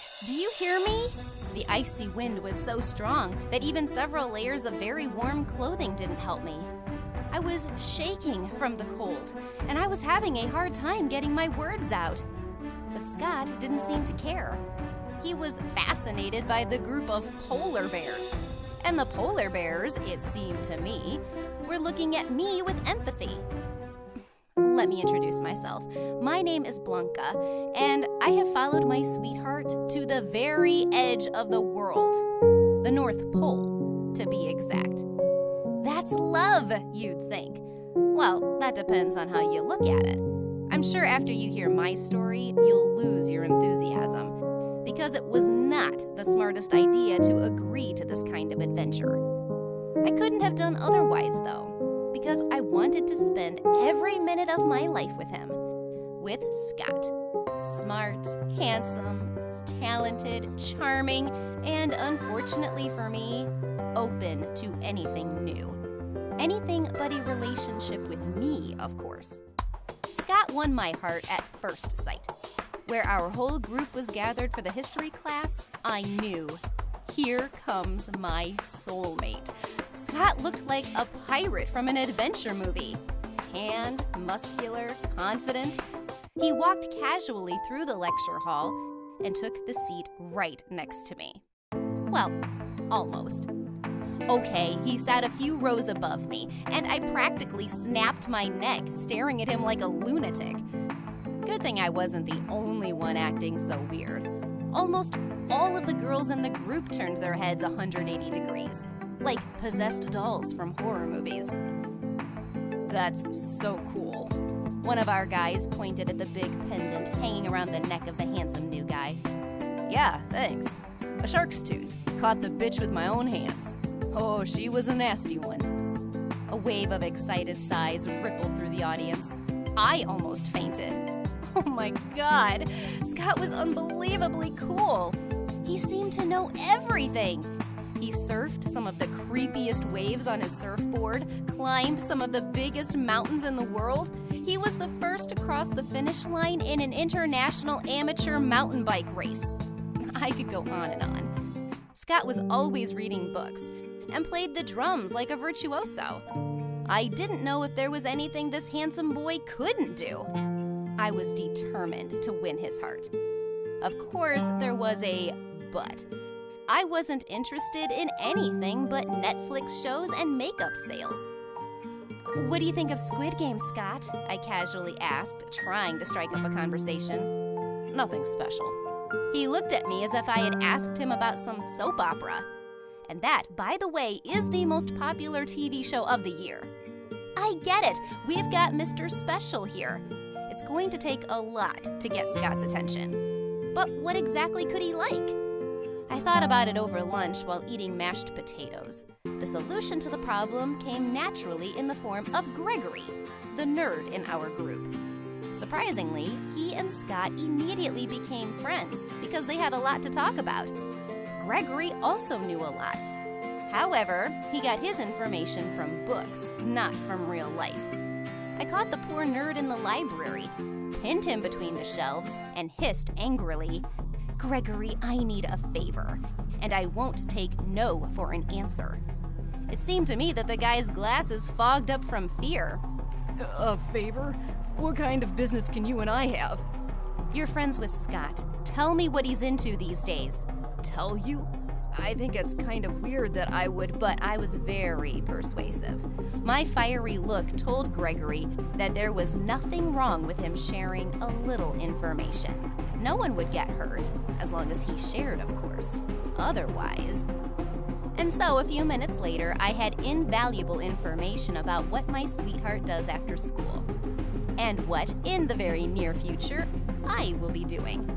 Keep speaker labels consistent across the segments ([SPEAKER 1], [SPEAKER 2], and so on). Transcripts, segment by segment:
[SPEAKER 1] Scott, do you hear me? The icy wind was so strong that even several layers of very warm clothing didn't help me. I was shaking from the cold, and I was having a hard time getting my words out. But Scott didn't seem to care. He was fascinated by the group of polar bears. And the polar bears, it seemed to me, were looking at me with empathy. Let me introduce myself. My name is Blanca, and I have followed my sweetheart to the very edge of the world. The North Pole, to be exact. That's love, you'd think. Well, that depends on how you look at it. I'm sure after you hear my story, you'll lose your enthusiasm, because it was not the smartest idea to agree to this kind of adventure. I couldn't have done otherwise, though, because I wanted to spend every minute of my life with him, with Scott. Smart, handsome, talented, charming, and unfortunately for me, open to anything new. Anything but a relationship with me, of course. Scott won my heart at first sight. Where our whole group was gathered for the history class, I knew, here comes my soulmate. Scott looked like a pirate from an adventure movie. Tanned, muscular, confident. He walked casually through the lecture hall and took the seat right next to me. Well, almost. Okay, he sat a few rows above me, and I practically snapped my neck, staring at him like a lunatic. Good thing I wasn't the only one acting so weird. Almost all of the girls in the group turned their heads 180 degrees, like possessed dolls from horror movies. That's so cool. One of our guys pointed at the big pendant hanging around the neck of the handsome new guy. Yeah, thanks. A shark's tooth. Caught the bitch with my own hands. Oh, she was a nasty one. A wave of excited sighs rippled through the audience. I almost fainted. Oh my God, Scott was unbelievably cool. He seemed to know everything. He surfed some of the creepiest waves on his surfboard, climbed some of the biggest mountains in the world. He was the first to cross the finish line in an international amateur mountain bike race. I could go on and on. Scott was always reading books and played the drums like a virtuoso. I didn't know if there was anything this handsome boy couldn't do. I was determined to win his heart. Of course, there was a but. I wasn't interested in anything but Netflix shows and makeup sales. What do you think of Squid Game, Scott? I casually asked, trying to strike up a conversation. Nothing special. He looked at me as if I had asked him about some soap opera. And that, by the way, is the most popular TV show of the year. I get it. We've got Mr. Special here. It's going to take a lot to get Scott's attention. But what exactly could he like? I thought about it over lunch while eating mashed potatoes. The solution to the problem came naturally in the form of Gregory, the nerd in our group. Surprisingly, he and Scott immediately became friends because they had a lot to talk about. Gregory also knew a lot. However, he got his information from books, not from real life. I caught the poor nerd in the library, pinned him between the shelves, and hissed angrily, "Gregory, I need a favor, and I won't take no for an answer." It seemed to me that the guy's glasses fogged up from fear.
[SPEAKER 2] A favor? What kind of business can you and I have?
[SPEAKER 1] You're friends with Scott. Tell me what he's into these days.
[SPEAKER 2] Tell you? I think it's kind of weird that I would,
[SPEAKER 1] But I was very persuasive. My fiery look told Gregory that there was nothing wrong with him sharing a little information. No one would get hurt, as long as he shared, of course. Otherwise. And so a few minutes later, I had invaluable information about what my sweetheart does after school. And what, in the very near future, I will be doing.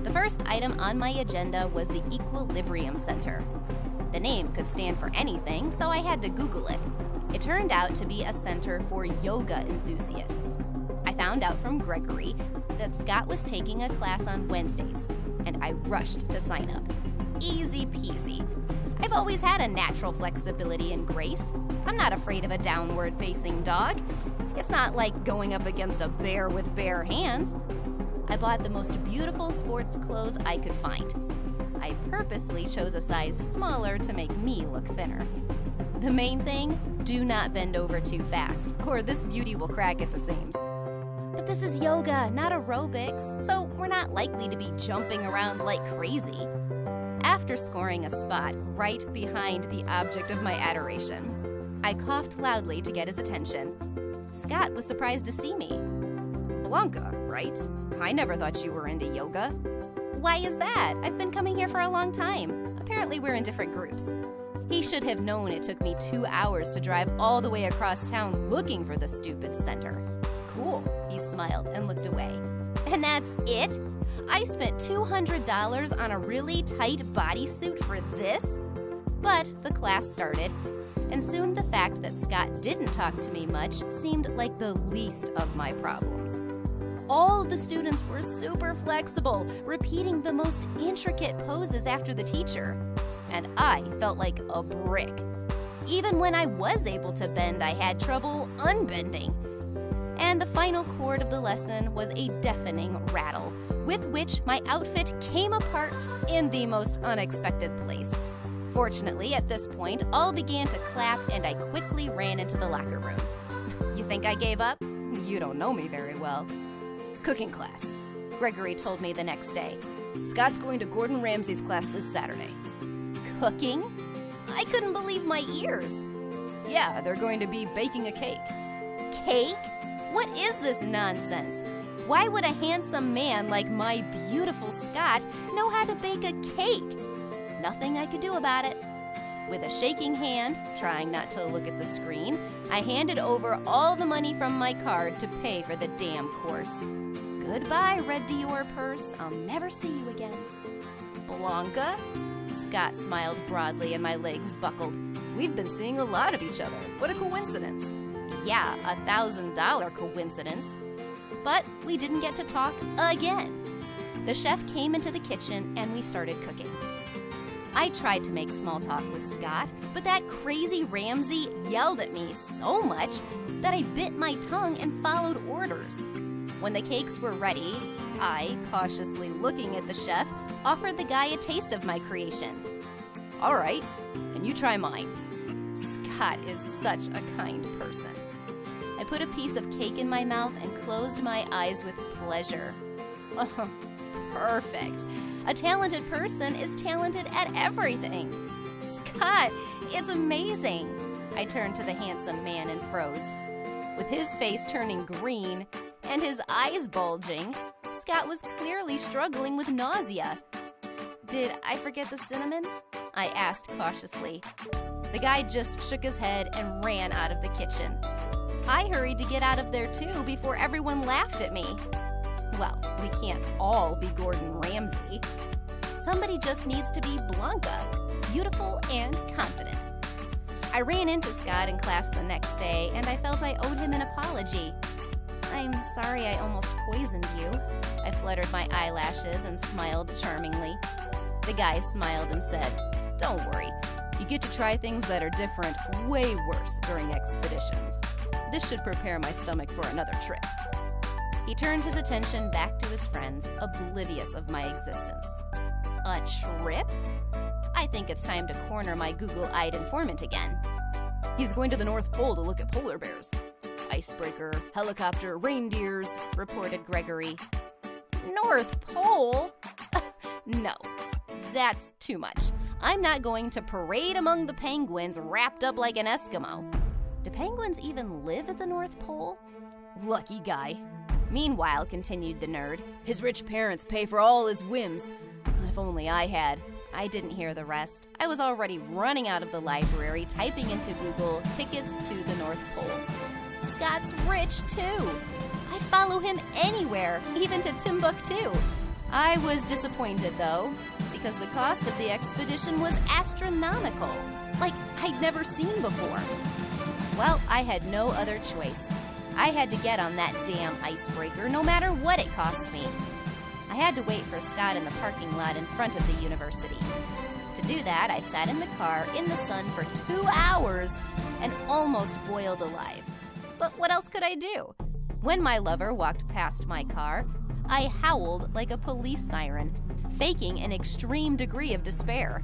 [SPEAKER 1] The first item on my agenda was the Equilibrium Center. The name could stand for anything, so I had to Google it. It turned out to be a center for yoga enthusiasts. I found out from Gregory that Scott was taking a class on Wednesdays, and I rushed to sign up. Easy peasy. I've always had a natural flexibility and grace. I'm not afraid of a downward-facing dog. It's not like going up against a bear with bare hands. I bought the most beautiful sports clothes I could find. I purposely chose a size smaller to make me look thinner. The main thing, do not bend over too fast, or this beauty will crack at the seams. But this is yoga, not aerobics, so we're not likely to be jumping around like crazy. After scoring a spot right behind the object of my adoration, I coughed loudly to get his attention. Scott was surprised to see me. Blanca, right? I never thought you were into yoga. Why is that? I've been coming here for a long time. Apparently we're in different groups. He should have known it took me 2 hours to drive all the way across town looking for the stupid center. Cool, he smiled and looked away. And that's it? I spent $200 on a really tight bodysuit for this? But the class started, and soon the fact that Scott didn't talk to me much seemed like the least of my problems. All the students were super flexible, repeating the most intricate poses after the teacher. And I felt like a brick. Even when I was able to bend, I had trouble unbending. And the final chord of the lesson was a deafening rattle, with which my outfit came apart in the most unexpected place. Fortunately, at this point, all began to clap and I quickly ran into the locker room. You think I gave up? You don't know me very well. Cooking class, Gregory told me the next day. Scott's going to Gordon Ramsay's class this Saturday. Cooking? I couldn't believe my ears. Yeah, they're going to be baking a cake. Cake? What is this nonsense? Why would a handsome man like my beautiful Scott know how to bake a cake? Nothing I could do about it. With a shaking hand, trying not to look at the screen, I handed over all the money from my card to pay for the damn course. Goodbye, Red Dior purse. I'll never see you again. Blanca? Scott smiled broadly and my legs buckled. We've been seeing a lot of each other. What a coincidence. Yeah, $1,000 coincidence. But we didn't get to talk again. The chef came into the kitchen and we started cooking. I tried to make small talk with Scott, but that crazy Ramsay yelled at me so much that I bit my tongue and followed orders. When the cakes were ready, I, cautiously looking at the chef, offered the guy a taste of my creation. All right, and you try mine. Scott is such a kind person. I put a piece of cake in my mouth and closed my eyes with pleasure. Oh, perfect. A talented person is talented at everything. Scott, it's amazing. I turned to the handsome man and froze. With his face turning green and his eyes bulging, Scott was clearly struggling with nausea. Did I forget the cinnamon? I asked cautiously. The guy just shook his head and ran out of the kitchen. I hurried to get out of there too before everyone laughed at me. Well, we can't all be Gordon Ramsay. Somebody just needs to be Blanca, beautiful and confident. I ran into Scott in class the next day and I felt I owed him an apology. I'm sorry I almost poisoned you. I fluttered my eyelashes and smiled charmingly. The guy smiled and said, Don't worry, you get to try things that are different, way worse during expeditions. This should prepare my stomach for another trip. He turned his attention back to his friends, oblivious of my existence. A trip? I think it's time to corner my Google-eyed informant again. He's going to the North Pole to look at polar bears. Icebreaker, helicopter, reindeers, reported Gregory. North Pole? No, that's too much. I'm not going to parade among the penguins wrapped up like an Eskimo. Do penguins even live at the North Pole? Lucky guy. Meanwhile, continued the nerd, his rich parents pay for all his whims. If only I had. I didn't hear the rest. I was already running out of the library, typing into Google, tickets to the North Pole. Scott's rich too. I'd follow him anywhere, even to Timbuktu. I was disappointed though, because the cost of the expedition was astronomical, like I'd never seen before. Well, I had no other choice. I had to get on that damn icebreaker, no matter what it cost me. I had to wait for Scott in the parking lot in front of the university. To do that, I sat in the car in the sun for 2 hours and almost boiled alive. But what else could I do? When my lover walked past my car, I howled like a police siren, faking an extreme degree of despair.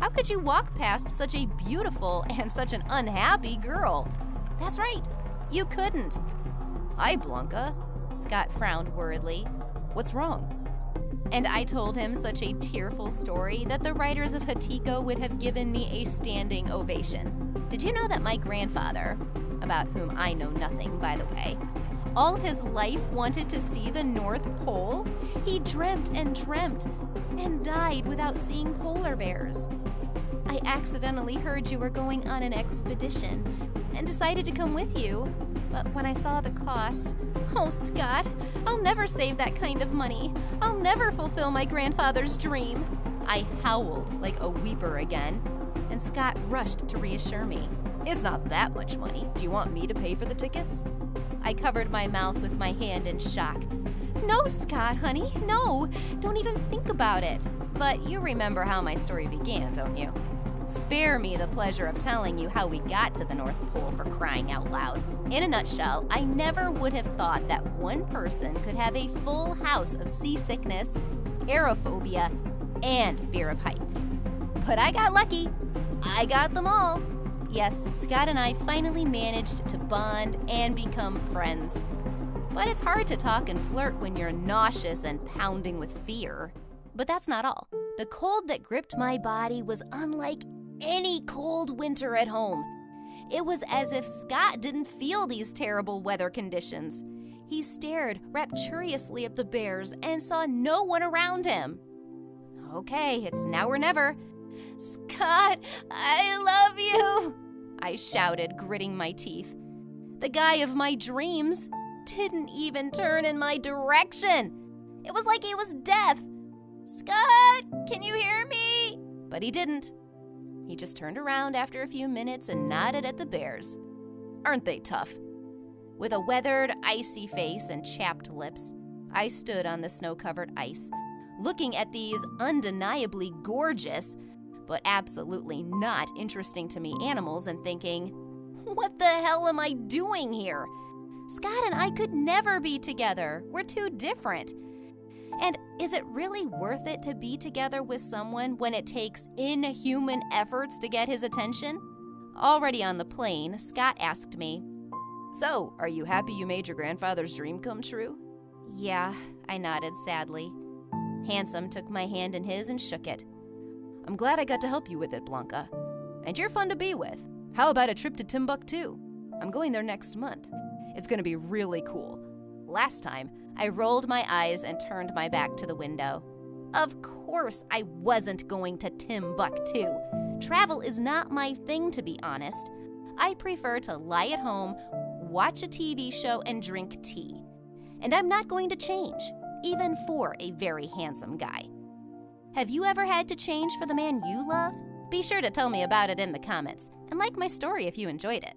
[SPEAKER 1] How could you walk past such a beautiful and such an unhappy girl? That's right, you couldn't. Hi, Blanca. Scott frowned worriedly. What's wrong? And I told him such a tearful story that the writers of Hachiko would have given me a standing ovation. Did you know that my grandfather, about whom I know nothing, by the way, all his life wanted to see the North Pole? He dreamt and died without seeing polar bears. I accidentally heard you were going on an expedition and decided to come with you. But when I saw the cost, oh, Scott, I'll never save that kind of money. I'll never fulfill my grandfather's dream. I howled like a weeper again, and Scott rushed to reassure me. It's not that much money. Do you want me to pay for the tickets? I covered my mouth with my hand in shock. No, Scott, honey, no. Don't even think about it. But you remember how my story began, don't you? Spare me the pleasure of telling you how we got to the North Pole, for crying out loud. In a nutshell, I never would have thought that one person could have a full house of seasickness, aerophobia, and fear of heights. But I got lucky. I got them all. Yes, Scott and I finally managed to bond and become friends. But it's hard to talk and flirt when you're nauseous and pounding with fear. But that's not all. The cold that gripped my body was unlike any cold winter at home. It was as if Scott didn't feel these terrible weather conditions. He stared rapturously at the bears and saw no one around him. Okay, it's now or never. Scott, I love you, I shouted, gritting my teeth. The guy of my dreams didn't even turn in my direction. It was like he was deaf. Scott, can you hear me? But he didn't. He just turned around after a few minutes and nodded at the bears. Aren't they tough? With a weathered, icy face and chapped lips, I stood on the snow-covered ice, looking at these undeniably gorgeous, but absolutely not interesting to me animals and thinking, what the hell am I doing here? Scott and I could never be together. We're too different. And is it really worth it to be together with someone when it takes inhuman efforts to get his attention? Already on the plane, Scott asked me, So, are you happy you made your grandfather's dream come true? Yeah, I nodded sadly. Handsome took my hand in his and shook it. I'm glad I got to help you with it, Blanca. And you're fun to be with. How about a trip to Timbuktu? I'm going there next month. It's going to be really cool. Last time, I rolled my eyes and turned my back to the window. Of course I wasn't going to Timbuktu. Travel is not my thing, to be honest. I prefer to lie at home, watch a TV show, and drink tea. And I'm not going to change, even for a very handsome guy. Have you ever had to change for the man you love? Be sure to tell me about it in the comments, and like my story if you enjoyed it.